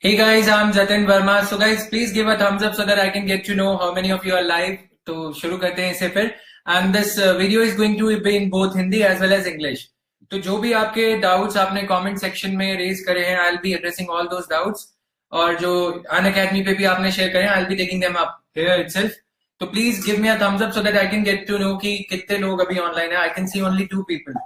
Hey guys, I'm Jatin Verma. So guys, please give a thumbs up so that I can get to know how many of you are live. तो शुरू करते हैं इसे फिर. And this video is going to be in both Hindi as well as English. तो जो भी आपके doubts आपने comment section में raise करे हैं, I'll be addressing all those doubts. और जो Unacademy पे भी आपने share करे हैं, I'll be taking them up here itself. तो please give me a thumbs up so that I can get to know कि कितने लोग अभी online हैं. I can see only 2 people.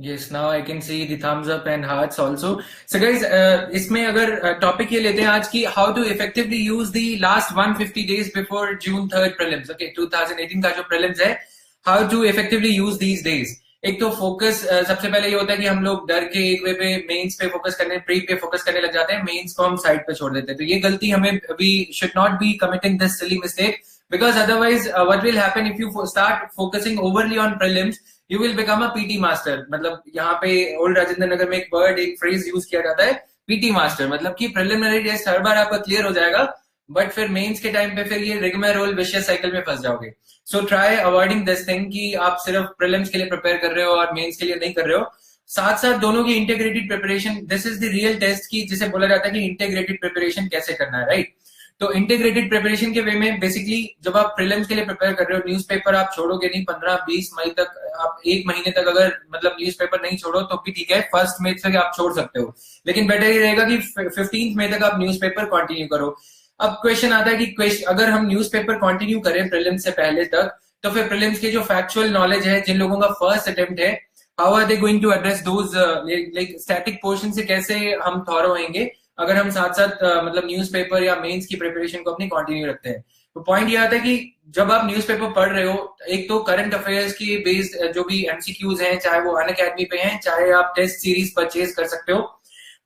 Yes, now I can see the thumbs up and hearts also. So guys, इसमें अगर topic ये लेते हैं आज की how to effectively use the last 150 days before June 3rd prelims. Okay, 2018 का जो prelims है, how to effectively use these days. एक तो फोकस सबसे पहले ये होता है कि हम लोग डर के एक वे पे मेंस पे फोकस करने, प्री पे फोकस करने लग जाते हैं, मेंस को हम साइड पे छोड़ देते हैं. तो ये गलती हमें we should not be committing this silly mistake because otherwise what will happen if you start focusing overly on prelims, you will become a PT master. मतलब यहाँ पे ओल्ड राजेंद्र नगर में एक वर्ड, एक फ्रेज यूज किया जाता है, PT मास्टर. मतलब कि प्रिलिमिनरी टेस्ट हर बार आपका क्लियर हो जाएगा, बट फिर मेंस के टाइम पे फिर ये रिगमारोल विशियस साइकिल में फंस जाओगे. So try avoiding this thing कि आप सिर्फ प्रिलिम्स के लिए प्रिपेयर कर रहे हो और मेंस के लिए नहीं कर रहे हो. साथ साथ दोनों की integrated preparation, this is the real test की जिसे बोला जाता है कि इंटीग्रेटेड प्रिपरेशन कैसे करना है, राइट? तो इंटीग्रेटेड प्रिपरेशन के वे में बेसिकली जब आप प्रीलिम्स के लिए प्रिपेयर कर रहे हो, न्यूज़पेपर आप छोड़ोगे नहीं. 15-20 मई तक, आप एक महीने तक अगर मतलब न्यूज़पेपर नहीं छोड़ो तो भी ठीक है, फर्स्ट मई तक आप छोड़ सकते हो, लेकिन बेटर ये रहेगा कि 15 मई तक आप न्यूज़पेपर कंटिन्यू करो. अब क्वेश्चन आता है कि अगर हम न्यूज़पेपर कंटिन्यू करें प्रीलिम्स से पहले तक, तो फिर प्रीलिम्स की जो फैक्चुअल नॉलेज है, जिन लोगों का फर्स्ट अटेम्प्ट है, how are they going to address those like static portion से कैसे हम थॉरो होंगे अगर हम साथ साथ मतलब न्यूज़पेपर या मेंस की प्रिपरेशन को अपनी कंटिन्यू रखते हैं. तो पॉइंट ये आता है कि जब आप न्यूज़पेपर पढ़ रहे हो, एक तो करंट अफेयर्स की बेस्ड जो भी एमसीक्यूज हैं, चाहे वो अनअकैडमी पे हैं, चाहे आप टेस्ट सीरीज परचेज कर सकते हो,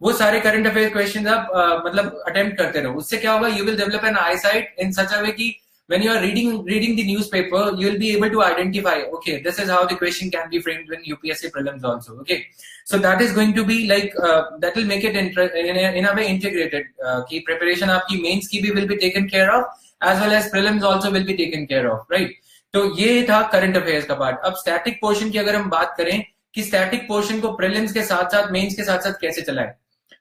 वो सारे करंट अफेयर क्वेश्चंस आप मतलब अटेम्प्ट करते रहो. उससे क्या होगा, you will develop an insight in such a way कि when you are reading the newspaper, you will be able to identify, okay, this is how the question can be framed in UPSC prelims also. Okay, so that is going to be like that will make it in a way integrated ki preparation aapki mains ki bhi will be taken care of as well as prelims also will be taken care of, right? तो ये था current affairs का part. अब static portion की अगर हम बात करें कि स्टैटिक पोर्शन को प्रीलिम्स के साथ साथ मेंस के साथ साथ कैसे चलाएं,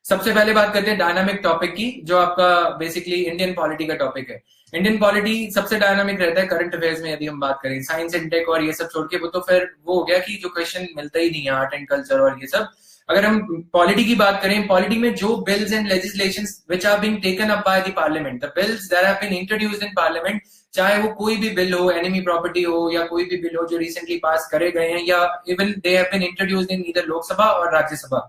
सबसे पहले बात करते हैं डायनामिक टॉपिक की, जो आपका बेसिकली इंडियन पॉलिटी का टॉपिक है. इंडियन पॉलिटी सबसे डायनामिक रहता है करंट अफेयर्स में. यदि हम बात करें साइंस इंटेक और ये सब छोड़ के, वो तो फिर वो हो गया कि जो क्वेश्चन मिलता ही नहीं है, आर्ट एंड कल्चर और ये सब. अगर हम पॉलिटी की बात करें, पॉलिटी में जो bills and legislations which are being taken up by the Parliament, the bills that have been introduced in Parliament, चाहे वो कोई भी बिल हो, एनिमी प्रॉपर्टी हो, या कोई भी बिल हो जो रिसेंटली पास करे गए हैं, या even they have been introduced in either Lok Sabha और राज्यसभा,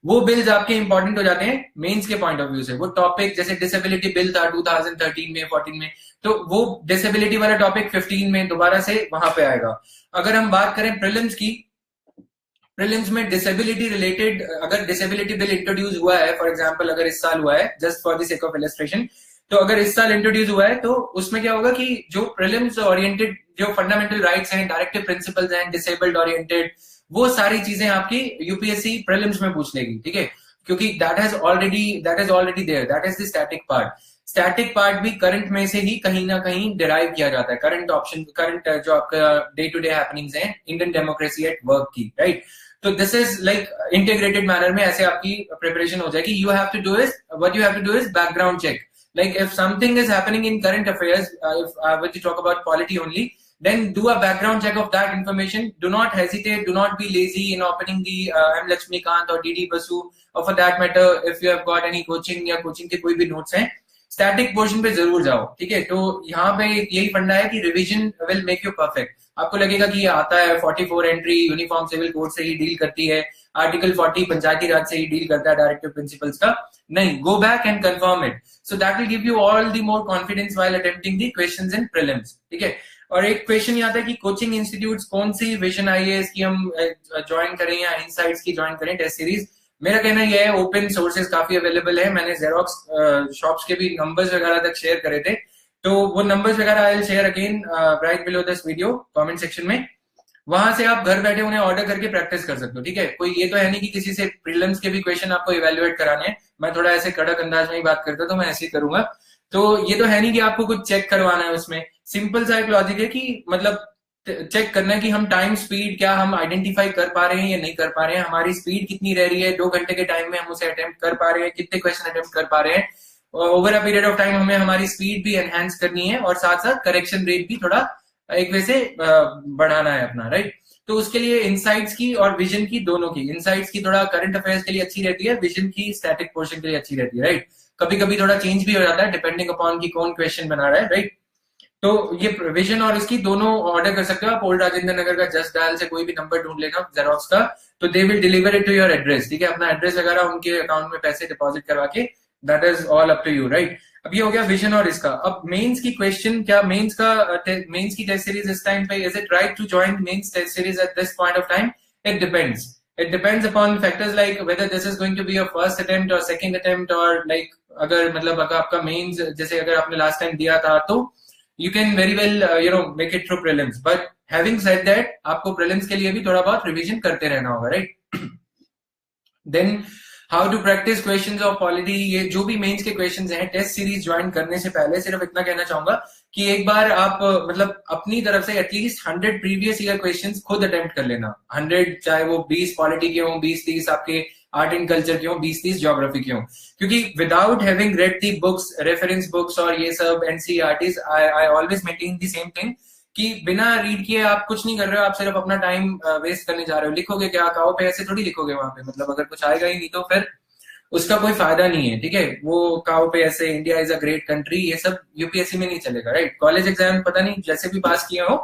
वो बिल्स आपके इंपॉर्टेंट हो जाते हैं मेंस के पॉइंट ऑफ व्यू से. वो टॉपिक जैसे डिसेबिलिटी बिल था 2013 में, 14 में, तो वो डिसेबिलिटी वाला टॉपिक 15 में दोबारा से वहां पे आएगा. अगर हम बात करें प्रीलिम्स की, प्रीलिम्स में डिसेबिलिटी रिलेटेड अगर डिसेबिलिटी बिल इंट्रोड्यूस हुआ है, फॉर एग्जांपल अगर इस साल हुआ है, just for the sake of illustration, तो अगर इस साल इंट्रोड्यूस हुआ है तो उसमें क्या होगा कि जो प्रीलिम्स ओरिएंटेड जो फंडामेंटल राइट्स हैं, डायरेक्टिव प्रिंसिपल्स हैं, डिसेबल्ड ओरिएंटेड, वो सारी चीजें आपकी यूपीएससी प्रीलिम्स में पूछ लेगी, ठीक है? क्योंकि that is already there, that is the static part. Static part भी करंट में से ही कहीं ना कहीं डिराइव किया जाता है. करंट जो आपका डे टू डे हैपनिंग्स हैं इंडियन डेमोक्रेसी एट वर्क की, राइट? तो this is like integrated manner में ऐसे आपकी प्रिपरेशन हो जाएगी. You have to do is what you have to do is background check. Like if something is happening in current affairs, if when you talk about polity only, then do a background check of that information. Do not hesitate, do not be lazy in opening the M Lakshmikant or DD Basu, or for that matter if you have got any coaching या coaching के कोई भी notes हैं, static portion पे जरूर जाओ, ठीक है? तो यहाँ पे यही फंडा है कि revision will make you perfect. आपको लगेगा कि ये आता है, 44 एंट्री यूनिफॉर्म सिविल कोड से ही डील करती है, आर्टिकल 40 पंचायती राज से ही डील करता है डायरेक्टिव प्रिंसिपल्स का. नहीं, go back and confirm it, so that will give you all the more confidence while attempting the questions in prelims, ठीक है? और एक क्वेश्चन ये आता है कि कोचिंग इंस्टीट्यूट्स कौन सी विजन आईएएस की हम ज्वाइन करें या इनसाइट्स की ज्वाइन करें टेस्ट सीरीज. मेरा कहना यह है, ओपन सोर्सेज काफी अवेलेबल है. मैंने जेरोक्स शॉप्स के भी नंबर्स वगैरह तक शेयर करे थे, तो वो नंबर्स वगैरह I will share again right below this video comment section में. वहां से आप घर बैठे उन्हें ऑर्डर करके प्रैक्टिस कर सकते हो, ठीक है? कोई ये तो है नहीं कि किसी से प्रीलिम्स के भी क्वेश्चन आपको इवेल्युएट कराने हैं. मैं थोड़ा ऐसे कड़क अंदाज में ही बात करता हूं, तो मैं ऐसे ही करूंगा. तो ये तो है नहीं कि आपको कुछ चेक करवाना है उसमें. सिंपल सा एक लॉजिक है कि मतलब चेक करना है कि हम टाइम स्पीड क्या हम आइडेंटिफाई कर पा रहे हैं या नहीं कर पा रहे हैं, हमारी स्पीड कितनी रह रही है, 2 घंटे के टाइम में हम उसे अटेम्प्ट कर पा रहे हैं, कितने क्वेश्चन अटेम्प्ट कर पा रहे हैं। Over a period of time हमें हमारी स्पीड भी एनहांस करनी है और साथ साथ करेक्शन रेट भी थोड़ा एक वे से बढ़ाना है अपना, राइट। तो उसके लिए इनसाइट्स की और विजन की, दोनों की, इनसाइट्स की थोड़ा करंट अफेयर्स के लिए अच्छी रहती है, विजन की स्टैटिक पोर्शन के लिए अच्छी रहती है, राइट। कभी कभी थोड़ा चेंज भी हो जाता है डिपेंडिंग अपॉन की कौन क्वेश्चन बना रहा है, राइट। तो ये विजन और इसकी दोनों ऑर्डर कर सकते हो आप। ओल्ड राजेंद्र नगर का जस्ट डायल से कोई भी नंबर ढूंढ लेना जेरोक्स का, तो they will deliver it to your address, ठीक है। अपना एड्रेस वगैरह उनके अकाउंट में पैसे डिपॉजिट करवा के, that is all up to you, right. अब ये हो गया विजन और इसका। अब मेंस की क्वेश्चन, क्या मेंस का मेंस की टेस्ट सीरीज इस टाइम पे, is it right to join mains test series at this point of time? It depends, it depends upon factors like whether this is going to be a first attempt or second attempt, or like अगर मतलब अगर आपका mains जैसे अगर आपने last time दिया था तो you can very well make it through prelims, but having said that आपको prelims के लिए भी थोड़ा बहुत रिवीजन करते रहना होगा, right? then how to practise questions of polity, ये जो भी मेंस के क्वेश्चंस हैं, टेस्ट सीरीज ज्वाइन करने से पहले सिर्फ इतना कहना चाहूंगा कि एक बार आप मतलब अपनी तरफ से एटलीस्ट 100 प्रीवियस ईयर क्वेश्चंस खुद अटेम्प्ट कर लेना। 100 चाहे वो 20 पॉलिटी के हों, 20-30 आपके आर्ट एंड कल्चर के हों, 20-30 ज्योग्राफी के हों, क्योंकि विदाउट हैविंग रेड दी बुक्स, रेफरेंस बुक्स और ये सब NCERTs, I always maintain the same thing कि बिना रीड किए आप कुछ नहीं कर रहे हो, आप सिर्फ अपना टाइम वेस्ट करने जा रहे हो। लिखोगे क्या काओ पे, ऐसे थोड़ी लिखोगे वहां पे, मतलब अगर कुछ आएगा ही नहीं तो फिर उसका कोई फायदा नहीं है, ठीक है। वो काओ पे ऐसे India is a great country, ये सब यूपीएससी में नहीं चलेगा, राइट। कॉलेज एग्जाम पता नहीं जैसे भी पास किए हो,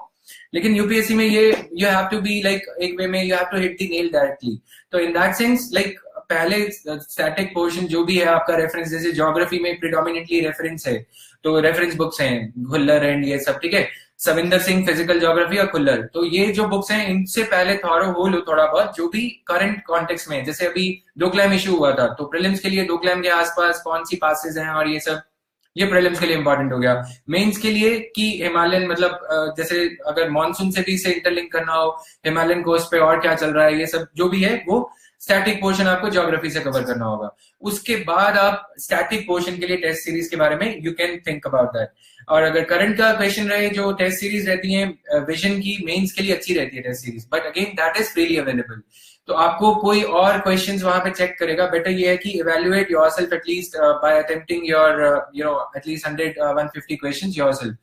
लेकिन यूपीएससी में ये you have to be like एक वे में you have to hit the nail directly. तो इन दैट सेंस लाइक पहले स्टैटिक पोर्शन जो भी है आपका रेफरेंस, जैसे ज्योग्राफी में प्रिडोमिनेटली रेफरेंस है तो रेफरेंस बुक्स हैं खुल्लर एंड ये सब, ठीक है। सविंदर सिंह फिजिकल ज्योग्राफी और खुल्लर, तो ये जो बुक्स हैं इनसे पहले थॉरो हो लो थोड़ा बहुत, जो भी करंट कॉन्टेक्स्ट में, जैसे अभी डोकलाम इशू हुआ था तो प्रीलिम्स के लिए डोकलाम के आसपास कौन सी पासेस हैं और ये सब, ये प्रीलिम्स के लिए इंपॉर्टेंट हो गया। मेंस के लिए कि हिमालयन मतलब जैसे अगर मॉनसून सिटी से इंटरलिंक करना हो, हिमालयन कोस्ट पे और क्या चल रहा है, ये सब जो भी है वो स्टैटिक पोर्शन आपको ज्योग्राफी से कवर करना होगा। उसके बाद आप स्टैटिक पोर्शन के लिए टेस्ट सीरीज के बारे में you can think about that. और अगर करंट का क्वेश्चन रहे, जो टेस्ट सीरीज रहती है विजन की, मेंस के लिए अच्छी रहती है test series, but again that is freely available, तो आपको कोई और क्वेश्चंस वहां पे चेक करेगा। बेटर ये है कि evaluate yourself at least by attempting your at least 100-150 questions yourself.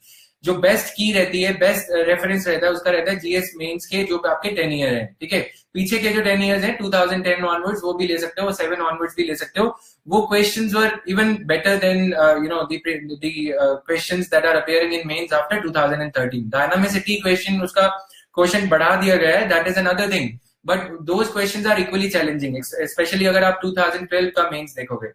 जो बेस्ट की रहती है, बेस्ट रेफरेंस रहता है उसका रहता है जीएस मेंस के जो आपके 10 ईयर है, ठीक है। पीछे के जो 10 ईयर्स हैं 2010 ऑनवर्ड्स वो भी ले सकते हो, 7 ऑनवर्ड्स भी ले सकते हो। वो questions were even better than the questions that are appearing in mains after 2013। Dynamicity question, उसका क्वेश्चन बढ़ा दिया गया है, that is another thing, but those questions are equally challenging, especially अगर आप 2012 का मेंस देखोगे।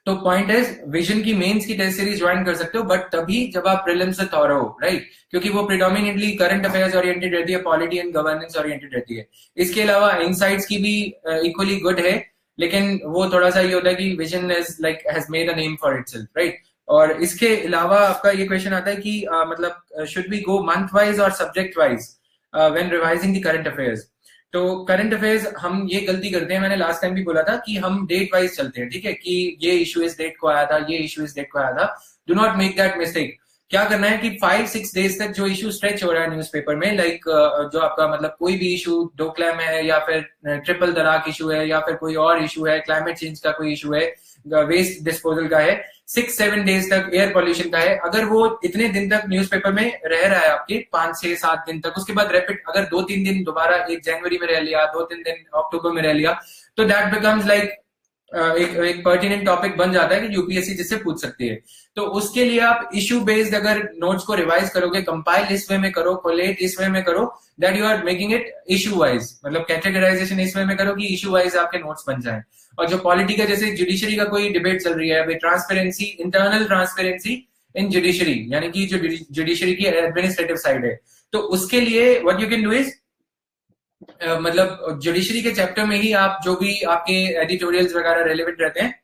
तो पॉइंट है विजन की मेंस की टेस्ट सीरीज ज्वाइन कर सकते हो, बट तभी जब आप प्रीलिम्स से थॉरो हो, राइट, क्योंकि वो प्रिडोमिनेटली करंट अफेयर्स ओरिएंटेड रहती है, पॉलिटी एंड गवर्नेंस ओरिएंटेड रहती है। इसके अलावा इनसाइट्स की भी इक्वली गुड है, लेकिन वो थोड़ा सा ये होता है कि vision is like has made a name for itself, right. और इसके अलावा आपका ये क्वेश्चन आता है कि मतलब should we go month wise और subject wise when revising the current affairs. तो करंट अफेयर्स हम ये गलती करते हैं, मैंने लास्ट टाइम भी बोला था कि हम डेट वाइज चलते हैं, ठीक है, कि ये इशू इस डेट को आया था, ये इशू इस डेट को आया था। Do not make that mistake. क्या करना है कि 5-6 डेज तक जो इशू स्ट्रेच हो रहा है न्यूज़पेपर में, लाइक जो आपका मतलब कोई भी इशू डोकलाम है या फिर ट्रिपल तलाक इशू है या फिर कोई और इशू है, क्लाइमेट चेंज का कोई इशू है, वेस्ट डिस्पोजल का है, 6-7 डेज तक एयर पॉल्यूशन का है, अगर वो इतने दिन तक न्यूज़पेपर में रह रहा है आपके 5-6-7 दिन तक, उसके बाद रैपिड अगर 2-3 दिन दोबारा, एक जनवरी में रह लिया, 2-3 दिन अक्टूबर में रह लिया, तो दैट बिकम्स लाइक एक पर्टिनेंट टॉपिक बन जाता है कि यूपीएससी जिससे पूछ सकती है। तो उसके लिए आप इशू बेस्ड अगर नोट्स को रिवाइज करोगे, कंपाइल इस वे में करो, कोलेट इस वे में करो, that you are making it issue wise, मतलब कैटेगराइजेशन इस वे में करो कि इशू वाइज आपके नोट्स बन जाए। और जो पॉलिटी का, जैसे जुडिशरी का कोई डिबेट चल रही है, transparency, internal transparency in judiciary, यानी कि जो जुडिशरी की एडमिनिस्ट्रेटिव साइड है, तो उसके लिए what you can do is मतलब जुडिशरी के चैप्टर में ही आप जो भी आपके एडिटोरियल्स वगैरह रेलेवेंट रहते हैं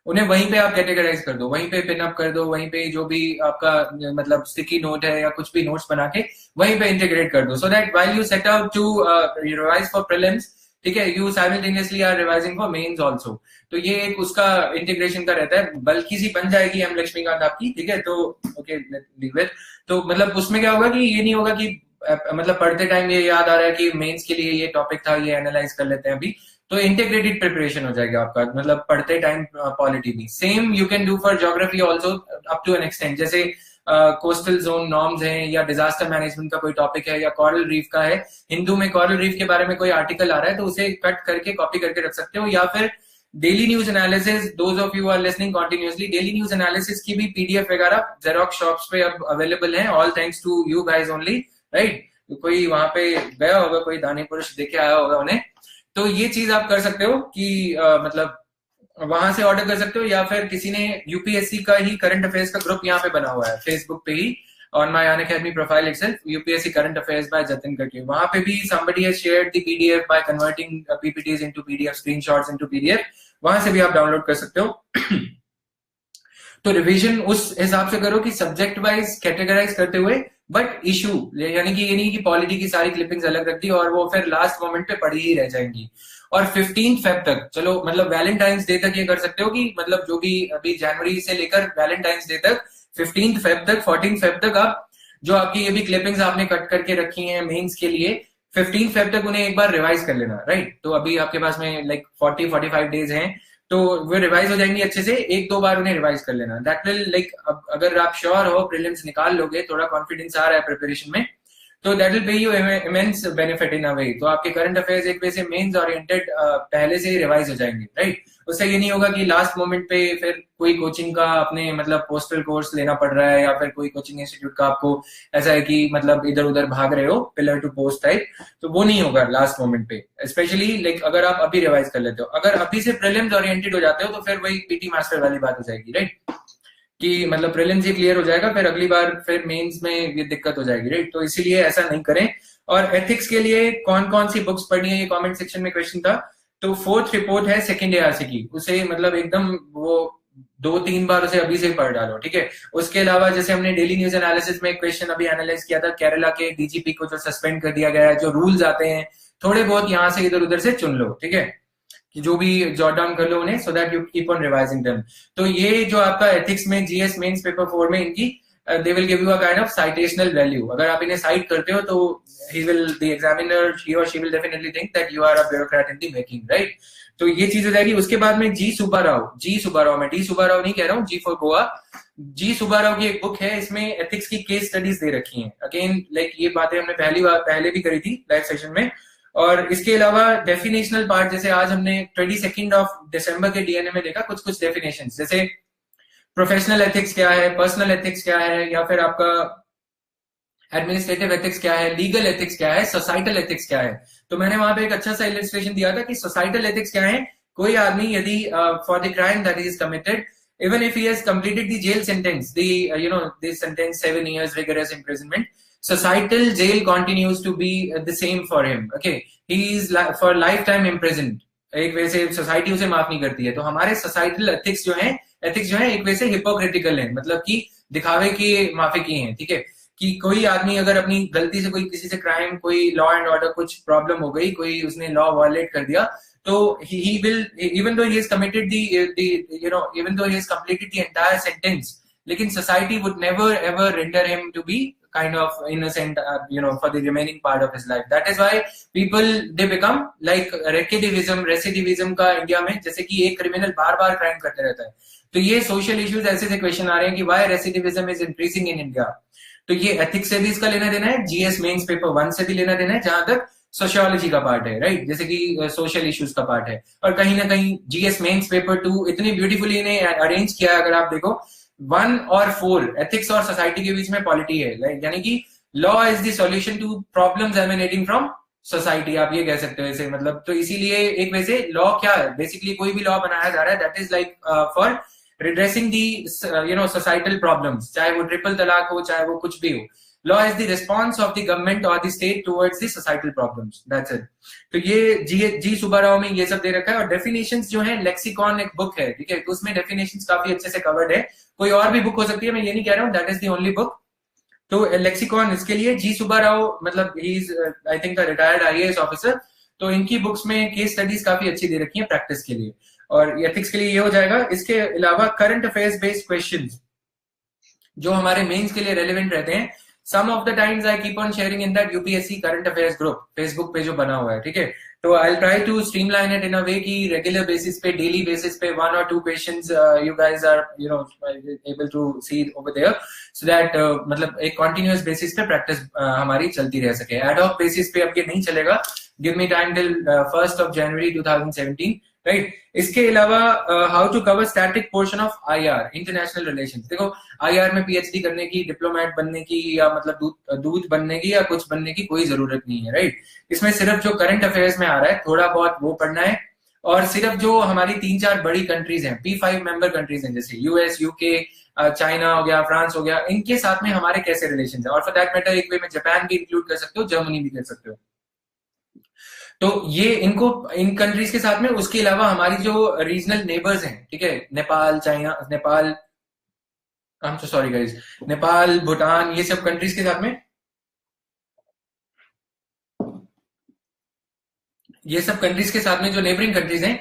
उन्हें वहीं पे आप कैटेगराइज कर दो, वहीं पे पिन अप कर दो, वहीं पे जो भी आपका मतलब स्टिकी नोट है या कुछ भी नोट्स बना के वहीं पे इंटीग्रेट कर दो, so that while you set out to revise for prelims, ठीक है, you simultaneously are revising for mains also. तो ये एक उसका इंटीग्रेशन का रहता है, बल्कि सी बन जाएगी हम लक्ष्मीकांत आपकी, ठीक है। तो ओके लीव इट। तो मतलब उसमें क्या होगा कि ये नहीं होगा कि मतलब पढ़ते टाइम ये याद आ रहा है कि मेंस के लिए ये टॉपिक था, ये एनालाइज कर लेते हैं अभी, तो इंटीग्रेटेड प्रिपरेशन हो जाएगा आपका, मतलब पढ़ते टाइम पॉलिटी भी। Same you can do for geography also up to an extent, जैसे कोस्टल जोन नॉर्म्स हैं या डिजास्टर मैनेजमेंट का कोई टॉपिक है या कॉरल रीफ का है, हिंदू में कॉरल रीफ के बारे में कोई आर्टिकल आ रहा है तो उसे कट करके कॉपी करके रख सकते हो। या फिर daily news analysis, those of you are listening continuously, daily news analysis की भी पीडीएफ वगैरह जेरोक्स शॉप्स पे अब अवेलेबल है, all thanks to you guys only, right. कोई वहां पे गया होगा, कोई दानी पुरुष देखे आया होगा उन्हें, तो ये चीज आप कर सकते हो कि मतलब वहां से ऑर्डर कर सकते हो। या फिर किसी ने यूपीएससी का ही करंट अफेयर्स का ग्रुप यहाँ पे बना हुआ है फेसबुक पे ही, on my Unacademy profile itself, UPSC current affairs by Jatin करके, वहां पे भी somebody has shared the PDF by converting PPTs into PDF, screenshots into PDF, वहां से भी आप डाउनलोड कर सकते हो। तो रिवीजन उस हिसाब से करो कि सब्जेक्ट वाइज कैटेगराइज करते हुए, बट इशू यानी कि ये नहीं कि पॉलिटी की सारी क्लिपिंग्स अलग रख दी और वो फिर लास्ट मोमेंट पे पड़ी ही रह जाएंगी। और 15 फेब तक, चलो मतलब वैलेंटाइंस डे तक ये कर सकते हो कि मतलब जो भी अभी जनवरी से लेकर वैलेंटाइंस डे तक 15 फेब तक 14 फेब तक आप जो आपकी ये भी क्लिपिंग्स आपने कट करके रखी हैं मेंस के लिए, 15 फेब तक उन्हें एक बार रिवाइज कर लेना, राइट। तो अभी आपके पास में लाइक 40-45 डेज हैं, तो वो रिवाइज हो जाएंगी अच्छे से, एक दो बार उन्हें रिवाइज कर लेना, दैट विल लाइक, अगर आप श्योर हो प्रीलिम्स निकाल लोगे, थोड़ा कॉन्फिडेंस आ रहा है प्रिपरेशन में, तो that will pay you immense benefit in a way. तो आपके करंट अफेयर्स एक वे से मेंस ओरिएंटेड पहले से ही रिवाइज हो जाएंगे, राइट। उससे ये नहीं होगा कि लास्ट मोमेंट पे फिर कोई कोचिंग का अपने मतलब पोस्टल कोर्स लेना पड़ रहा है, या फिर कोई कोचिंग इंस्टीट्यूट का आपको ऐसा है कि मतलब इधर उधर भाग रहे हो पिलर टू पोस्ट टाइप, तो वो नहीं होगा लास्ट मोमेंट पे, स्पेशली लाइक अगर आप अभी रिवाइज कर लेते हो। अगर अभी से प्रीलिम्स ओरिएंटेड हो जाते हो तो फिर वही पीटी मास्टर वाली बात हो जाएगी, राइट, कि मतलब प्रीलिम्स ही क्लियर हो जाएगा, फिर अगली बार फिर मेंस में ये दिक्कत हो जाएगी, राइट। तो इसीलिए ऐसा नहीं करें। और एथिक्स के लिए कौन कौन सी बुक्स पढ़नी है, ये कमेंट सेक्शन में क्वेश्चन था। तो 4th रिपोर्ट है सेकंड एआरसी की, उसे मतलब एकदम वो 2-3 बार उसे अभी से ही पढ़ डालो, ठीक है। उसके अलावा जैसे हमने डेली न्यूज एनालिसिस में एक क्वेश्चन अभी एनालाइज किया था, केरला के डीजीपी को जो सस्पेंड कर दिया गया है, जो रूल्स आते हैं थोड़े बहुत यहाँ से इधर उधर से चुन लो, ठीक है, कि जो भी जॉट डाउन कर लो उन्हें, so that you keep on revising them. तो ये जो आपका एथिक्स में जीएस मेंस पेपर 4 में इनकी they will give you a kind of citational value, अगर आप इन्हें साइट करते हो तो he will the examiner he और she will definitely think that you are a bureaucrat in the making, right. तो ये चीज हो जाएगी। उसके बाद में जी सुब्बाराव, मैं डी सुब्बाराव नहीं कह रहा हूँ, जी फॉर गोवा, जी सुब्बाराव की एक बुक है, इसमें एथिक्स की केस स्टडीज दे रखी हैं। अगेन लाइक ये बातें हमने पहले भी करी थी लाइव सेशन में। और इसके अलावा डेफिनेशनल पार्ट, जैसे आज हमने 22 दिसंबर के डीएनए में देखा कुछ डेफिनेशन, जैसे प्रोफेशनल एथिक्स क्या है, पर्सनल एथिक्स क्या है, या फिर आपका एडमिनिस्ट्रेटिव एथिक्स क्या है, लीगल एथिक्स क्या है, सोसाइटल एथिक्स क्या है। तो मैंने वहां पे एक अच्छा सा इलस्ट्रेशन दिया था कि सोसाइटल एथिक्स क्या है। कोई आदमी यदि for the crime that is committed, even if he has completed the jail sentence, the sentence 7 years rigorous imprisonment, societal jail continues to be the same for him, okay, he is for lifetime imprisoned, एक वैसे society उसे माफ नहीं करती है। तो हमारे societal ethics जो है एक वैसे हिपोक्रिटिकल है, मतलब कि दिखावे की माफी की है, ठीक है, कि कोई आदमी अगर अपनी गलती से कोई किसी से क्राइम, कोई लॉ एंड ऑर्डर कुछ प्रॉब्लम हो गई, कोई उसने लॉ वायलेट कर दिया, तो he will, even though he has committed even though he has completed the entire sentence, लेकिन society would never ever render him to be kind of innocent, for the remaining part of his life. That is why people, they become like recidivism का India में, जैसे कि एक criminal बार बार crime करते रहता है। तो ये सोशल इश्यूज ऐसे से क्वेश्चन आ रहे हैं कि why recidivism is increasing in India। तो ये एथिक्स से भी इसका लेना देना है, जीएस मेंस पेपर 1 से भी लेना देना है, जहां तक सोशियोलॉजी का पार्ट है, राइट, जैसे कि सोशल इश्यूज का पार्ट है। और कहीं ना कहीं जीएस मेंस पेपर 2 इतनी ब्यूटीफुली इन्हें अरेंज किया है, अगर आप देखो 1 और 4 एथिक्स और सोसाइटी के बीच में पॉलिटी है, यानी कि law is the solution to problems emanating from society, आप ये कह सकते हो ऐसे, मतलब। तो इसीलिए एक वैसे लॉ क्या है, बेसिकली कोई भी लॉ बनाया जा रहा है that is like for redressing the societal problems, चाहे वो ट्रिपल तलाक हो, चाहे वो कुछ भी हो। Law is the response of the government or the state towards the societal problems. That's it. तो ये जी सुब्बाराव में ये सब दे रखा है। और डेफिनेशंस जो है, लेक्सिकॉन एक बुक है, ठीक है, तो उसमें डेफिनेशंस काफी अच्छे से कवर्ड है। कोई और भी बुक हो सकती है, मैं ये नहीं कह रहा हूँ that is the only book. तो लेक्सिकॉन इसके लिए जी सुब्बाराव, मतलब he is I think a retired IAS officer, तो इनकी बुक्स में केस स्टडीज काफी अच्छी दे रखी है प्रैक्टिस के लिए, और एथिक्स के लिए ये हो जाएगा। इसके अलावा करंट अफेयर्स बेस्ड क्वेश्चंस जो हमारे मेंस के लिए रेलेवेंट रहते हैं, some of the times I keep on sharing in that UPSC current affairs group Facebook पे जो बना हुआ है, ठीक है। तो I try to streamline it in a way कि रेगुलर बेसिस पे, डेली बेसिस पे 1 or 2 questions you guys are able to see over there, so that मतलब एक कॉन्टिन्यूअस बेसिस पे प्रैक्टिस हमारी चलती रह सके। एडहॉक बेसिस पे अब ये नहीं चलेगा। Give me time till 1st of January 2017, राइट। इसके अलावा how to cover static portion of IR, international relations. देखो आईआर में पीएचडी करने की, डिप्लोमेट बनने की, या मतलब दूध बनने की या कुछ बनने की कोई जरूरत नहीं है, राइट। इसमें सिर्फ जो करंट अफेयर्स में आ रहा है थोड़ा बहुत वो पढ़ना है, और सिर्फ जो हमारी 3-4 बड़ी कंट्रीज हैं, P5 मेंबर कंट्रीज हैं, जैसे यूएस, यूके, चाइना हो गया, फ्रांस हो गया, इनके साथ में हमारे कैसे रिलेशन है। और फॉर दैट मैटर एक वे में जापान भी इंक्लूड कर सकते हो, जर्मनी भी कर सकते हो। तो ये इनको इन कंट्रीज के साथ में, उसके अलावा हमारी जो रीजनल नेबर्स हैं, ठीक है, Nepal, China, Nepal, I am so sorry guys, Nepal, Bhutan, ये सब कंट्रीज के साथ में, ये सब कंट्रीज के साथ में जो नेबरिंग कंट्रीज हैं,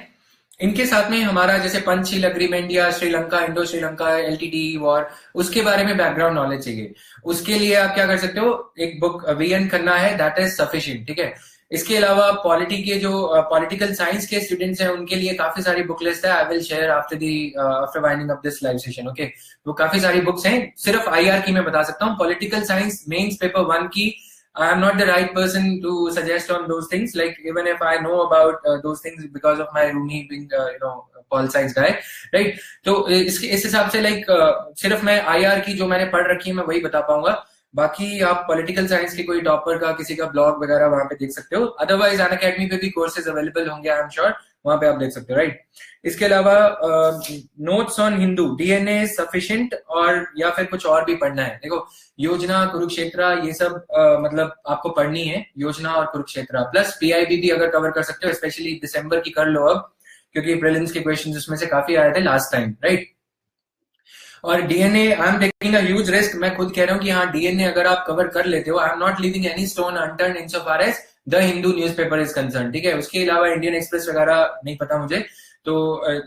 इनके साथ में हमारा जैसे पंचशील अग्रीमेंट या Sri Lanka, Indo Sri Lanka LTT war, उसके बारे में बैकग्राउंड नॉलेज चाहिए। उसके लिए आप क्या कर सकते हो, एक बुक वीएन खन्ना है, दैट इज सफिशिएंट, ठीक है। इसके अलावा पॉलिटी के जो पॉलिटिकल साइंस के स्टूडेंट्स हैं, उनके लिए काफी सारी बुक लिस्ट है, I will share after winding up this live session, okay. वो काफी सारी बुक्स हैं, सिर्फ आईआर की मैं बता सकता हूँ। पॉलिटिकल साइंस मेंस पेपर 1 की I am not the right person to suggest on those things. Like even if I know about those things because of my roomie being pol science guy, right? तो इस हिसाब से like सिर्फ मैं IR की जो मैंने पढ़ रखी है मैं वही बता पाऊंगा। बाकी आप पॉलिटिकल साइंस के कोई टॉपर का किसी का ब्लॉग वगैरह वहां पे देख सकते हो। अदरवाइज अनअकैडमी पे भी कोर्सेज अवेलेबल होंगे, आई एम श्योर, वहां पे आप देख सकते हो, राइट। इसके अलावा notes on Hindu, DNA sufficient, और या फिर कुछ और भी पढ़ना है। देखो योजना, कुरुक्षेत्र, ये सब मतलब आपको पढ़नी है, योजना और कुरुक्षेत्र, प्लस पीआईबी भी अगर कवर कर सकते हो, स्पेशली दिसंबर की कर लो अब, क्योंकि प्रीलिम्स के क्वेश्चंस उसमें से काफी आए थे लास्ट टाइम, राइट। और DNA I am taking a huge risk, मैं खुद कह रहा हूँ कि हाँ डीएनए अगर आप कवर कर लेते हो, I am not leaving any stone unturned in so far as the Hindu newspaper is concern, ठीक है। उसके अलावा इंडियन एक्सप्रेस वगैरह नहीं पता मुझे। तो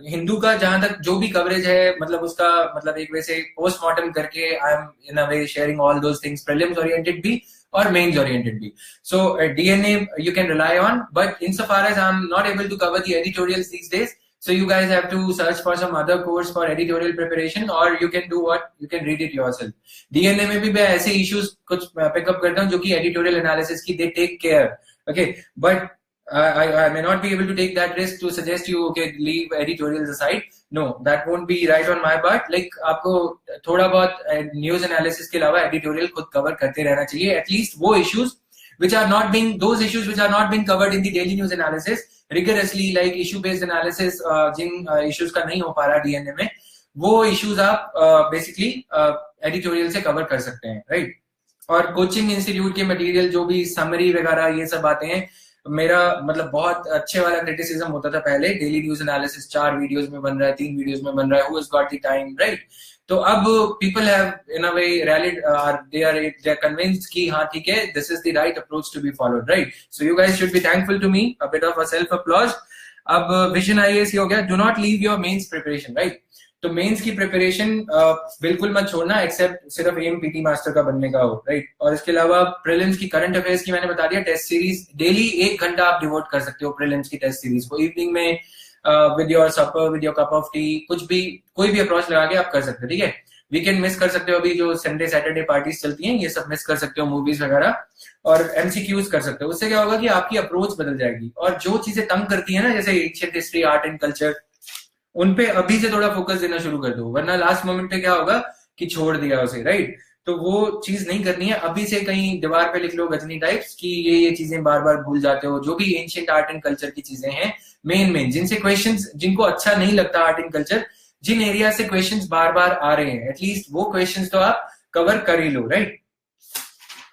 हिंदू का जहां तक जो भी कवरेज है, मतलब उसका मतलब एक वैसे पोस्टमार्टम करके I am in a way sharing all those things, prelims oriented भी और मेंस ओरिएंटेड भी। So DNA you can rely on, but in so far as I am not able to cover the editorials these days, so you guys have to search for some other course for editorial preparation, or you can do what, you can read it yourself. DNA में भी मैं ऐसे issues कुछ pick up करता हूँ जो कि editorial analysis की they take care, okay, but I may not be able to take that risk to suggest you okay leave editorials aside. No, that won't be right on my part. Like आपको थोड़ा बहुत news analysis के अलावा editorial खुद cover करते रहना चाहिए, at least वो issues which are not being, those issues which are not being covered in the daily news analysis rigorously, like issue based analysis, Jin issues का नहीं हो पा रहा डीएनए में, वो issues आप basically editorial से cover कर सकते हैं, right? और कोचिंग इंस्टीट्यूट के मटेरियल जो भी समरी वगैरह ये सब आते हैं, मेरा मतलब बहुत अच्छे वाला क्रिटिसिज्म होता था पहले, डेली न्यूज एनालिसिस 4 वीडियोस में बन रहा है, 3 वीडियोस में बन रहा है, who has got the time, right. तो अब people have in a way rallied, they are convinced कि हाँ ठीक है, this is the right approach to be followed, right. So you guys should be thankful to me, a bit of a self applause. अब Vision IAS हो गया, do not leave your mains preparation, right. तो mains की preparation बिल्कुल मत छोड़ना, accept सिर्फ M PT master का बनने का हो, राइट। और इसके अलावा प्रीलिम्स की करंट अफेयर्स की मैंने बता दिया, टेस्ट सीरीज डेली 1 घंटा आप डिवोट कर सकते हो प्रीलिम्स की टेस्ट सीरीज को, इवनिंग में with your supper, with your cup of tea, कुछ भी कोई भी अप्रोच लगा के आप कर सकते हो, ठीक है। वीकेंड मिस कर सकते हो, अभी जो संडे सैटरडे पार्टीज चलती हैं ये सब मिस कर सकते हो, मूवीज वगैरह, और एमसीक्यूज कर सकते हो। उससे क्या होगा कि आपकी अप्रोच बदल जाएगी, और जो चीजें तंग करती है ना, जैसे ancient history, art and culture, उन पे अभी से थोड़ा फोकस देना शुरू कर दो, वरना लास्ट मोमेंट पे क्या होगा कि छोड़ दिया उसे, राइट। तो वो चीज नहीं करनी है, अभी से कहीं दीवार पे लिख लो गजनी टाइप्स कि ये चीजें बार बार भूल जाते हो। जो भी एंशिएंट आर्ट एंड कल्चर की चीजें हैं, मेन जिनसे क्वेश्चंस, जिनको अच्छा नहीं लगता आर्ट एंड कल्चर, जिन एरिया से क्वेश्चंस बार बार आ रहे हैं, एटलीस्ट वो क्वेश्चंस तो आप कवर कर ही लो, राइट।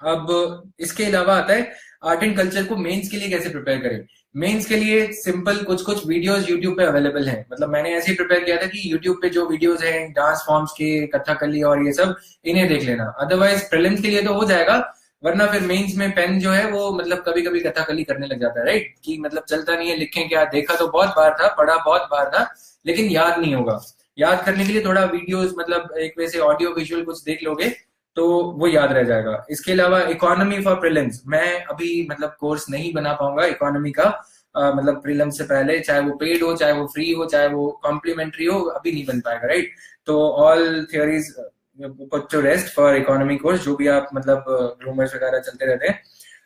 अब इसके अलावा आता है आर्ट एंड कल्चर को मेंस के लिए कैसे प्रिपेयर करें। मेंस के लिए सिंपल कुछ वीडियोस यूट्यूब पे अवेलेबल हैं, मतलब मैंने ऐसे ही प्रिपेयर किया था कि यूट्यूब पे जो वीडियोस हैं डांस फॉर्म्स के, कथकली और ये सब, इन्हें देख लेना। अदरवाइज प्रीलिम्स के लिए तो हो जाएगा, वरना फिर मेंस में पेन जो है वो मतलब कभी कभी कथकली करने लग जाता है, राइट, कि मतलब चलता नहीं है, लिखें क्या, देखा तो बहुत बार था, पढ़ा बहुत बार था, लेकिन याद नहीं होगा। याद करने के लिए थोड़ा वीडियोस, मतलब एक वैसे ऑडियो विजुअल कुछ देख लोगे तो वो याद रह जाएगा। इसके अलावा इकोनॉमी फॉर प्रीलिम्स, मैं अभी मतलब कोर्स नहीं बना पाऊंगा इकोनॉमी का, मतलब प्रीलिम से पहले, चाहे वो पेड हो, चाहे वो फ्री हो, चाहे वो कॉम्प्लीमेंट्री हो, अभी नहीं बन पाएगा, राइट। तो all theories put to rest for economy course, जो भी आप मतलब रूमर्स वगैरह चलते रहते हैं।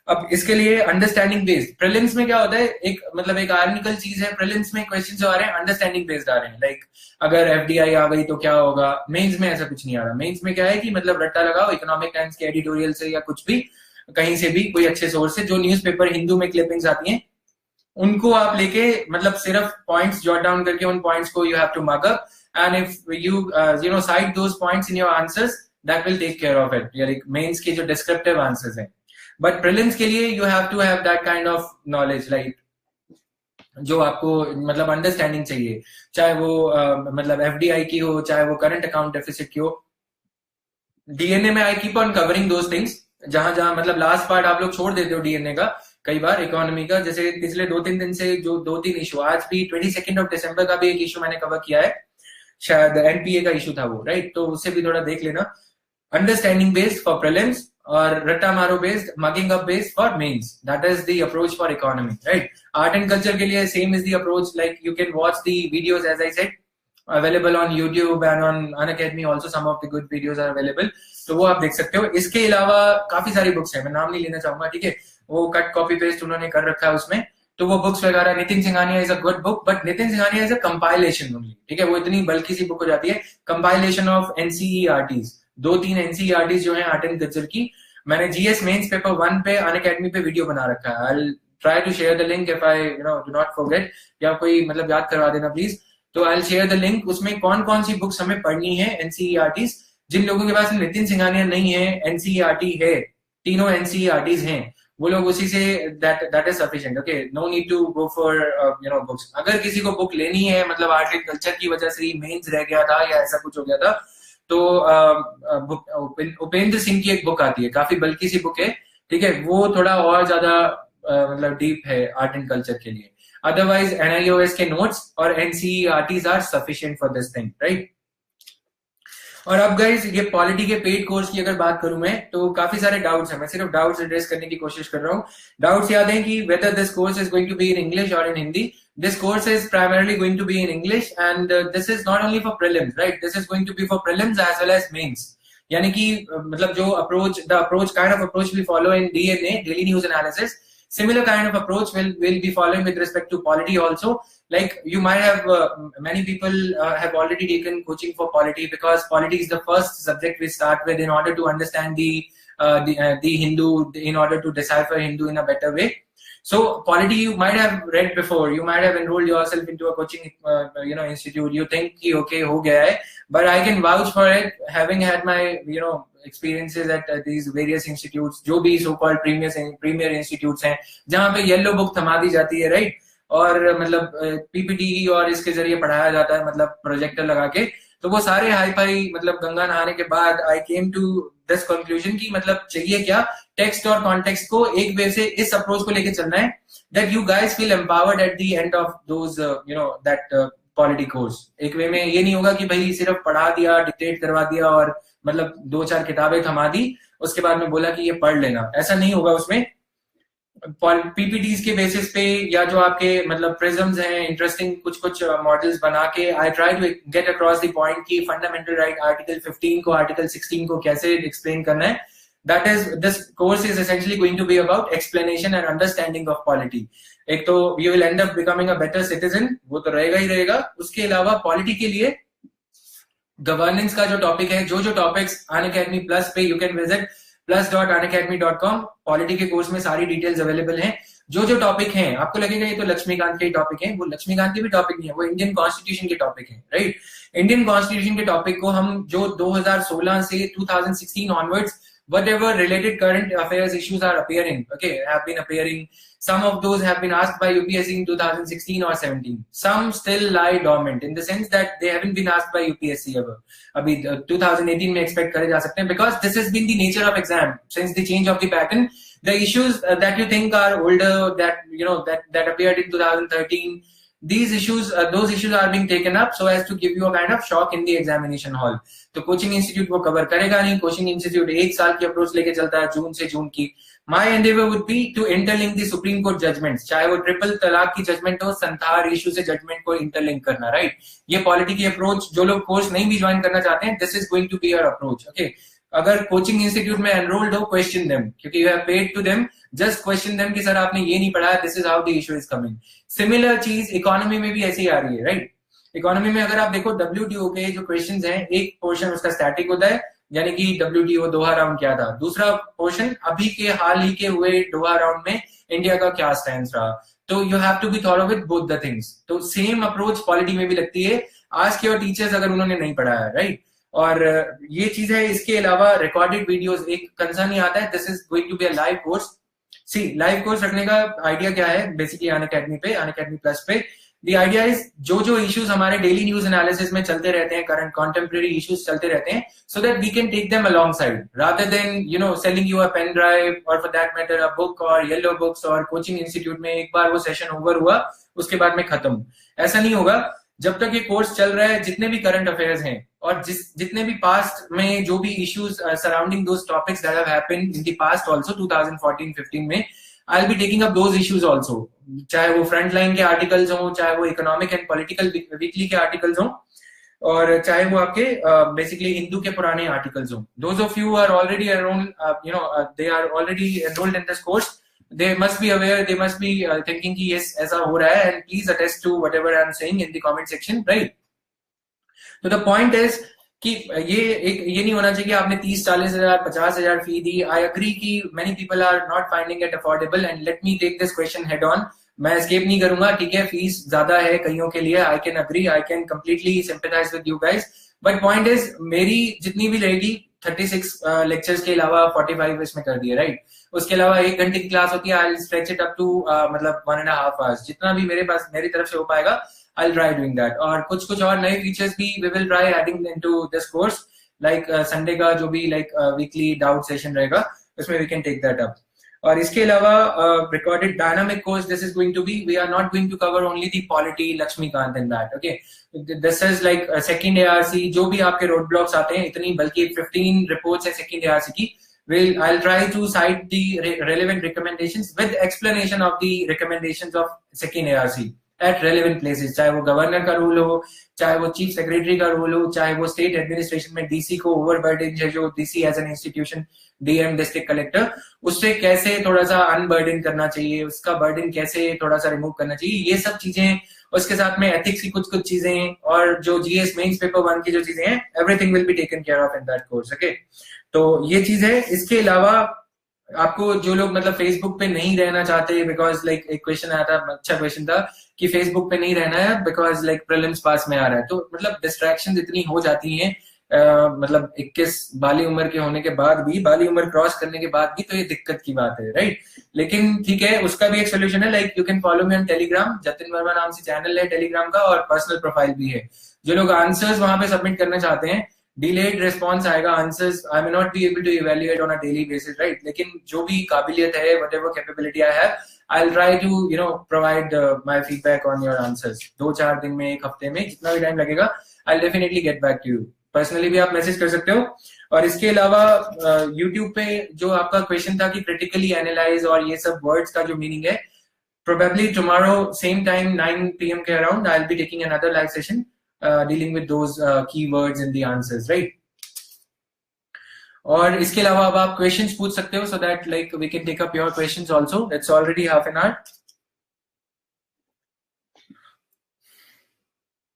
अब इसके लिए अंडरस्टैंडिंग बेस्ड, प्रीलिम्स में क्या होता है, एक मतलब एक आर्निकल चीज है, प्रीलिम्स में क्वेश्चन जो आ रहे हैं अंडरस्टैंडिंग बेस्ड आ रहे हैं, लाइक अगर एफडीआई आ गई तो क्या होगा। मेंस में ऐसा कुछ नहीं आ रहा। मेंस में क्या है कि मतलब रट्टा लगाओ इकोनॉमिक टाइम्स के एडिटोरियल से या कुछ भी, कहीं से भी कोई अच्छे सोर्स से, जो न्यूज़पेपर हिंदू में क्लिपिंग्स आती हैं उनको आप लेके मतलब सिर्फ पॉइंट्स जॉट डाउन करके उन पॉइंट्स को you have to mark up, and if you know cite those points in your answers, that will take care of it, यानी मेंस के जो डिस्क्रिप्टिव आंसर्स हैं। बट प्रीलिम्स के लिए you have to have that kind of knowledge, like जो आपको मतलब understanding चाहिए, चाहे वो मतलब एफडीआई की हो, चाहे वो करंट अकाउंट डेफिसिट की हो। डीएनए में आई keep on covering those things, जहां जहां मतलब लास्ट पार्ट आप लोग छोड़ देते हो डीएनए का कई बार इकोनॉमी का, जैसे पिछले 2-3 दिन से जो 2-3 इशू, आज भी 22 दिसंबर का भी एक इशू मैंने कवर किया है, शायद एनपीए का इशू था वो, राइट। तो उससे भी थोड़ा देख लेना। अंडरस्टैंडिंग बेस्ड फॉर प्रीलिम्स और रट्टा मारो based, mugging up based for mains, that is the approach for economy, right. Art and culture के लिए same is the approach, like you can watch the videos as I said, available on YouTube and on Unacademy also, some of the good videos are available, तो वो आप देख सकते हो। इसके अलावा काफी सारी बुक्स हैं, मैं नाम नहीं लेना चाहूंगा, ठीक है, वो कट कॉपी पेस्ट उन्होंने कर रखा है उसमें, तो वो बुक्स वगैरह, Nitin Singhania is a good book, but Nitin Singhania is a compilation only, ठीक है, वो इतनी बल्कि सी बुक हो जाती है, कंपाइलेशन ऑफ एनसीईआरटीज, 2-3 एनसीईआरटीज जो है आर्ट एंड कल्चर की। मैंने जीएस मेंस पेपर 1 पे अनअकैडमी पे वीडियो बना रखा है, I try to share the link if I do not forget, या कोई मतलब याद करवा देना प्लीज, तो आई शेयर द लिंक। उसमें कौन कौन सी बुक्स हमें पढ़नी है एनसीईआरटीज, जिन लोगों के पास नितिन सिंघानिया नहीं है, एनसीईआरटी है, तीनों एनसीईआरटीज हैं, वो लोग उसी से that is sufficient, okay, no need to go for books. अगर किसी को बुक लेनी है, मतलब आर्ट एंड कल्चर की वजह से मेंस रह गया था या ऐसा कुछ हो गया था, तो उपेंद्र सिंह की एक बुक आती है, काफी बल्कि सी बुक है, ठीक है, वो थोड़ा और ज्यादा मतलब डीप है आर्ट एंड कल्चर के लिए। Otherwise, NIOS के notes और NCERTs are sufficient for this thing, right? और अब गाइस ये पॉलिटी के पेड कोर्स की अगर बात करूं मैं, तो काफी सारे डाउट्स हैं, मैं सिर्फ डाउट्स एड्रेस करने की कोशिश कर रहा हूं। डाउट्स याद हैं कि whether this course is going to be in English or in Hindi. This course is primarily going to be in English, and this is not only for prelims, right? This is going to be for prelims as well as mains. यानी कि मतलब जो approach, the approach kind of approach we follow in DNA, daily news analysis, similar kind of approach will be following with respect to polity also. Like you might have many people have already taken coaching for polity, because polity is the first subject we start with in order to understand the Hindu, in order to decipher Hindu in a better way. So polity you might have read before, you might have enrolled yourself into a coaching institute, you think ki okay ho gaya hai, but I can vouch for it, having had my experiences at these various institutes, जो भी so called premier institutes हैं, जहाँ पे yellow book थमा दी जाती है, right, और मतलब पीपीटी और इसके जरिए पढ़ाया जाता है, मतलब प्रोजेक्टर लगा के, तो वो सारे हाई फाई मतलब गंगा नहाने के बाद आई केम टू दिस कंक्लूजन की मतलब चाहिए क्या, टेक्स्ट और कॉन्टेक्स्ट को एक वे से इस अप्रोच को लेके चलना है, that you guys feel empowered at the end of those that polity course. एक वे में ये नहीं होगा कि भाई सिर्फ पढ़ा दिया, डिक्टेट करवा दिया और मतलब 2-4 किताबें थमा दी, उसके बाद में बोला कि ये पढ़ लेना, ऐसा नहीं होगा। उसमें पीपीटीज के बेसिस पे या जो आपके मतलब प्रिज्म्स हैं, इंटरेस्टिंग कुछ कुछ मॉडल्स बना के I try to get across the point की फंडामेंटल राइट आर्टिकल 15 को आर्टिकल 16 को कैसे एक्सप्लेन करना है। That is, this course is essentially going to be about explanation and understanding of polity. एक तो you will end up becoming a better citizen, वो तो रहेगा ही रहेगा। उसके अलावा पॉलिटी के लिए गवर्नेंस का जो टॉपिक है, जो टॉपिक्स अनअकैडमी प्लस पे you can visit plus.unacademy.com, polity के कोर्स में सारी डिटेल्स अवेलेबल हैं। जो टॉपिक हैं, आपको लगेगा ये तो लक्ष्मीकांत के टॉपिक हैं, वो लक्ष्मीकांत के भी टॉपिक नहीं है, वो इंडियन कॉन्स्टिट्यूशन के टॉपिक हैं, राइट। इंडियन कॉन्स्टिट्यूशन के टॉपिक को हम जो 2016 से 2016 onwards whatever related current affairs issues are appearing, okay, have been appearing. Some of those have been asked by UPSC in 2016 or 17. Some still lie dormant in the sense that they haven't been asked by UPSC ever. Abhi 2018 में expect करे जा सकते हैं, because this has been the nature of exam since the change of the pattern. The issues that you think are older, that that appeared in 2013, these issues, those issues are being taken up so as to give you a kind of shock in the examination hall. तो coaching institute वो cover करेगा नहीं. Coaching institute एक साल की approach लेके चलता है, जून से जून की. My endeavor would be to interlink the Supreme Court judgments, चाहे वो ट्रिपल तलाक की जजमेंट हो, संथार इशू से जजमेंट को इंटरलिंक करना, राइट. ये पॉलिटी की अप्रोच, जो लोग कोर्स नहीं भी ज्वाइन करना चाहते हैं, this is going to be your approach. Okay, अगर कोचिंग इंस्टीट्यूट में एनरोल्ड हो, क्वेश्चन देम, क्योंकि you have paid to them. Just question them कि सर आपने ये नहीं पढ़ाया, this is how the issue is coming. Similar चीज इकोनॉमी में भी ऐसी ही आ रही है, राइट. इकोनॉमी में अगर आप देखो WTO के जो क्वेश्चंस हैं, एक पोर्शन उसका स्टैटिक होता है, यानी कि WTO दोहा राउंड क्या था. दूसरा पोर्शन अभी के हाल ही के हुए दोहा राउंड में इंडिया का क्या स्टैंड रहा. तो you have to be thorough with both the things. तो सेम अप्रोच पॉलिटी में भी लगती है. आज के और टीचर्स अगर उन्होंने नहीं पढ़ाया है, राइट. और ये चीज है. इसके अलावा रिकॉर्डेड वीडियोस, एक कंसर्न ही आता है, this is going to be a live course. See, live course रखने का आइडिया क्या है बेसिकली अनअकैडमी पे, अनअकैडमी प्लस पे. The idea is जो इश्यूज हमारे डेली न्यूज एनालिसिस में चलते रहते हैं, करंट कॉन्टेम्परेरी इश्यूज चलते रहते हैं, so that we can take them alongside rather than selling you a pen drive or for that matter a book or yellow books और कोचिंग इंस्टीट्यूट में एक बार वो सेशन ओवर हुआ उसके बाद में खत्म. ऐसा नहीं होगा. जब तक ये कोर्स चल रहा है, जितने भी करंट अफेयर्स हैं और जितने भी पास्ट में जो भी issues surrounding those topics that have happened in the past also 2014-15 में, I'll be taking up those issues also. चाहे वो फ्रंट लाइन के आर्टिकल्स हों, चाहे वो इकोनॉमिक एंड पॉलिटिकल वीकली के आर्टिकल्स हों, और चाहे वो आपके बेसिकली हिंदू के पुराने आर्टिकल्स हों. Those of you are already around, they are already enrolled in this course. They must be aware, they must be thinking कि yes ऐसा हो रहा है, and please attest to whatever I'm saying in the comment section, right? So the point is कि ये नहीं होना चाहिए कि आपने 30-40 हजार 50 हजार फी दी. आई एग्री कि many people are not finding it affordable and let me take this question head on. मैं एस्केप नहीं करूंगा, ठीक है, फीस ज्यादा है कईयों के लिए. I can agree, I can completely sympathise with you guys. But point is, मेरी जितनी भी रहेगी 36 लेक्चर्स के अलावा 45 इसमें कर दिए, राइट. उसके अलावा 1 घंटे की क्लास होती है. I will stretch it up to मतलब 1.5 hours, जितना भी मेरे पास मेरी तरफ से हो पाएगा. I'll try doing that. और कुछ और नए फीचर्स भी we will try adding into this course, like Sunday का जो भी like weekly doubt session रहेगा, उसमें we can take that up. और इसके अलावा recorded dynamic course, this is going to be, we are not going to cover only the polity Lakshmikant in that, okay. This is like second ARC, जो भी आपके road blocks आते हैं, इतनी बल्कि 15 reports है second ARC की. I'll try to cite the relevant recommendations with explanation of the recommendations of second ARC at relevant places. चाहे वो गवर्नर का रूल हो, चाहे वो चीफ सेक्रेटरी का रूल हो, चाहे वो स्टेट एडमिनिस्ट्रेशन में डीसी को ओवरबर्डन है, जो DC as an institution, DM district collector, उससे कैसे थोड़ा सा अनबर्डन करना चाहिए, उसका बर्डन कैसे थोड़ा सा रिमूव करना चाहिए, ये सब चीजें. उसके साथ में एथिक्स की कुछ चीजें, और जो जीएस मेंस पेपर 1 की जो चीजें हैं, everything will be taken care of in that course, okay. तो ये चीज है. इसके अलावा आपको जो लोग मतलब फेसबुक पे नहीं रहना चाहते, बिकॉज लाइक एक क्वेश्चन आया था, अच्छा क्वेश्चन था कि फेसबुक पे नहीं रहना है बिकॉज लाइक प्रीलिम्स पास में आ रहा है. तो मतलब डिस्ट्रैक्शन इतनी हो जाती हैं, मतलब 21 बाली उम्र के होने के बाद भी, बाली उम्र क्रॉस करने के बाद भी, तो ये दिक्कत की बात है, राइट. लेकिन ठीक है, उसका भी एक सोल्यूशन है. Like you can follow me on Telegram, Jatin Verma नाम से चैनल है टेलीग्राम का, और पर्सनल प्रोफाइल भी है. जो लोग आंसर्स वहां पे सबमिट करना चाहते हैं, डिलेड रिस्पॉन्स आएगा. Answers I may not be able to evaluate on a daily basis, right. लेकिन जो भी काबिलियत है, whatever capability I have, I'll try to provide my feedback on your answers. 2-4 दिन में, 1 हफ्ते में, जितना भी टाइम लगेगा, I'll definitely get back to you. Personally भी आप मैसेज कर सकते हो. और इसके अलावा YouTube पे जो आपका क्वेश्चन था कि क्रिटिकली एनालाइज और ये सब वर्ड्स का जो मीनिंग है, probably tomorrow same time 9 PM के around I'll be taking another live session dealing with those keywords in the answers, right. और इसके अलावा अब आप क्वेश्चंस पूछ सकते हो, so that like we can take up your questions also. It's already half an hour.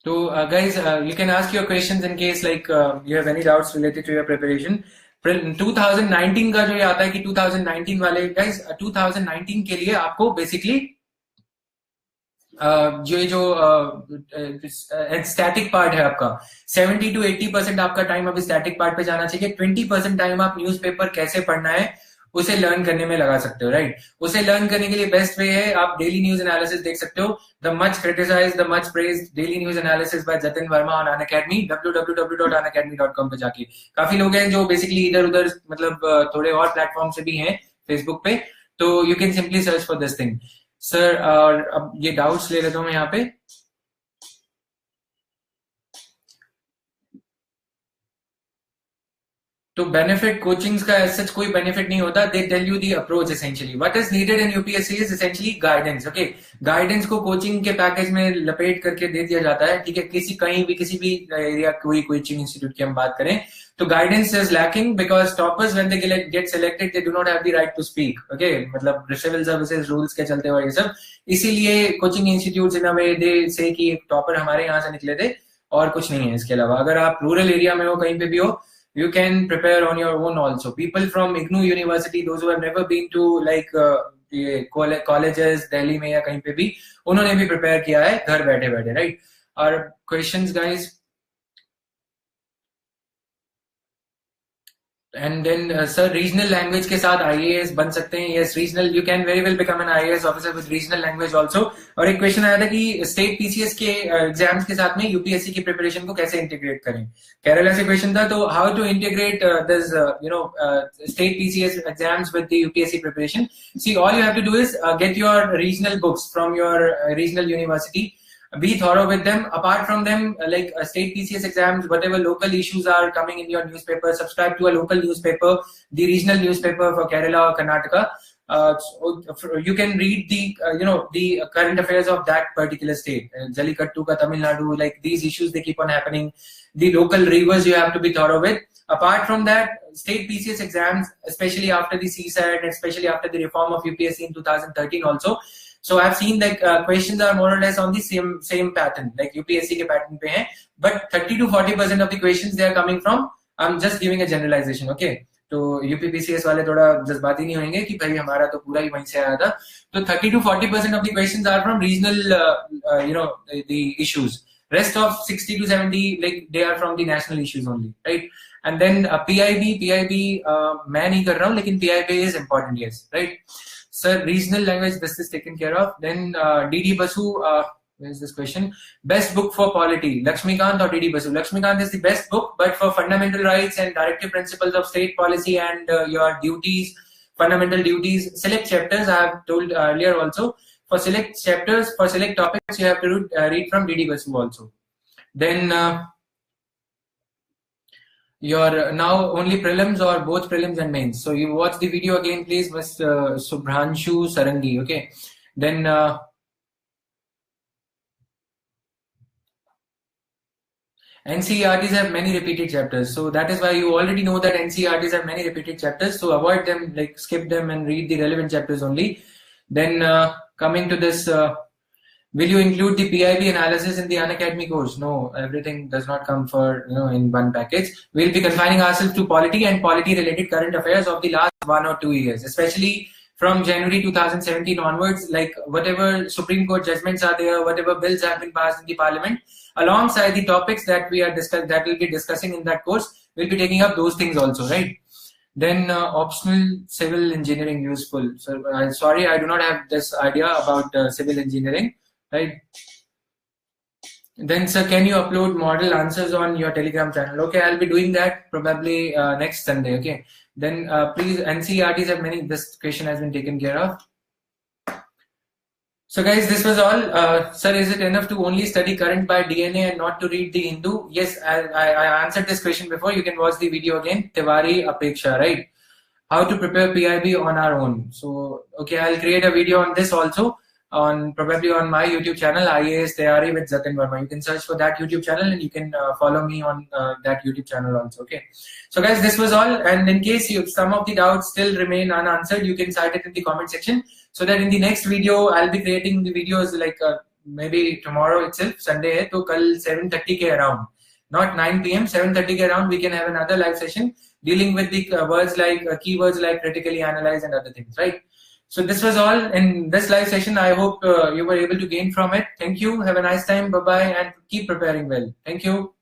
So guys, you can ask your questions in case like you have any doubts related to your preparation. 2019 का जो ये आता है कि 2019 वाले guys, 2019 के लिए आपको basically जो स्टैटिक पार्ट है आपका 70 to 80% आपका टाइम अभी स्टैटिक पार्ट पे जाना चाहिए. 20% टाइम आप न्यूज़पेपर कैसे पढ़ना है उसे लर्न करने में लगा सकते हो, राइट. उसे लर्न करने के लिए बेस्ट वे है, आप डेली न्यूज एनालिसिस देख सकते हो. The much criticise, the much praise daily news analysis by Jatin Verma on Unacademy, www.unacademy.com पे जाके. काफी लोग हैं जो बेसिकली इधर उधर मतलब थोड़े और प्लेटफॉर्म से भी हैं फेसबुक पे, तो you can simply search for this thing. Sir और अब ये डाउट्स ले लेता हूँ मैं यहाँ पे। तो बेनिफिट कोचिंग्स का सच कोई बेनिफिट नहीं होता। They tell you the approach essentially. What is needed in UPSC is essentially guidance. Okay, guidance को कोचिंग के पैकेज में लपेट करके दे दिया जाता है, ठीक है। किसी भी एरिया कोई कोचिंग इंस्टीट्यूट की हम बात करें तो guidance is lacking because toppers when they get selected they do not have the right to speak. Okay, मतलब सिविल सर्विसेज रूल्स के चलते हुए ये सब, इसीलिए कोचिंग इंस्टीट्यूट इन अ वे दे से कि एक टॉपर हमारे यहाँ से निकले थे और कुछ नहीं है इसके अलावा। अगर आप रूरल एरिया में हो, कहीं पे भी हो, you can prepare on your own also. People from IGNOU University, those who have never been to like colleges Delhi में या कहीं पे भी, उन्होंने भी prepare किया है घर बैठे बैठे, right? और questions guys, and then sir regional language के साथ IAS बन सकते हैं? Yes, regional you can very well become an IAS officer with regional language also. और एक क्वेश्चन आया था कि स्टेट पीसीएस के एग्जाम्स के साथ में यूपीएससी की प्रिपरेशन को कैसे इंटीग्रेट करें। केरला से क्वेश्चन था, तो how to integrate this state PCS exams with the UPSC preparation. See, all you have to do is get your regional books from your regional university. Be thorough with them. Apart from them, like state PCS exams, whatever local issues are coming in your newspaper, subscribe to a local newspaper, the regional newspaper for Kerala or Karnataka. So you can read the current affairs of that particular state. Jallikattu ka Tamil Nadu, like these issues they keep on happening. The local rivers you have to be thorough with. Apart from that, state PCS exams, especially after the CSAT and especially after the reform of UPSC in 2013 also. So I've seen like questions are more or less on the same pattern, like UPSC के pattern पे हैं, but 30 to 40% of the questions they are coming from, I'm just giving a generalization, okay? तो UPPCS वाले थोड़ा जज्बाती नहीं होंगे कि भाई हमारा तो पूरा ही वहीं से आया था। तो 30 to 40% of the questions are from regional, the issues. Rest of 60 to 70, like they are from the national issues only, right? And then PIB मैं नहीं कर रहा हूँ, लेकिन PIB is important, yes, right? Sir, regional language, this is taken care of. Then DD Basu, where is this question? Best book for polity, Lakshmikant or DD Basu? Lakshmikant is the best book, but for fundamental rights and directive principles of state policy and your duties, fundamental duties, select chapters, I have told earlier also. For select chapters, for select topics, you have to read from DD Basu also. Then your now only prelims or both prelims and mains. So you watch the video again, please, Ms. Subhranshu Sarangi. Okay. Then NCERTs have many repeated chapters. So that is why you already know that NCERTs have many repeated chapters. So avoid them, like skip them and read the relevant chapters only. Then coming to this, will you include the PIB analysis in the Unacademy course? No, everything does not come for in one package. We'll be confining ourselves to polity and polity-related current affairs of the last 1 or 2 years, especially from January 2017 onwards. Like whatever Supreme Court judgments are there, whatever bills have been passed in the Parliament, alongside the topics that that we'll be discussing in that course, we'll be taking up those things also, right? Then optional civil engineering useful. So sorry, I do not have this idea about civil engineering. Right. Then, sir, can you upload model answers on your Telegram channel? Okay, I'll be doing that probably next Sunday. Okay. Then, please, NCERTs have many. This question has been taken care of. So, guys, this was all. Sir, is it enough to only study current by DNA and not to read the Hindu? Yes, I answered this question before. You can watch the video again. Tiwari Apeksha, right? How to prepare PIB on our own. So, okay, I'll create a video on this also. Probably on my YouTube channel, IAS Tayari with Jatin Verma. You can search for that YouTube channel and you can follow me on that YouTube channel also. Okay. So guys, this was all. And in case some of the doubts still remain unanswered, you can cite it in the comment section so that in the next video, I'll be creating the videos like maybe tomorrow itself, Sunday hai, to kal 7:30 ke around, not 9 p.m. 7:30 ke around, we can have another live session dealing with the words like keywords like critically analyze and other things, right? So this was all in this live session. I hope you were able to gain from it. Thank you. Have a nice time. Bye-bye and keep preparing well. Thank you.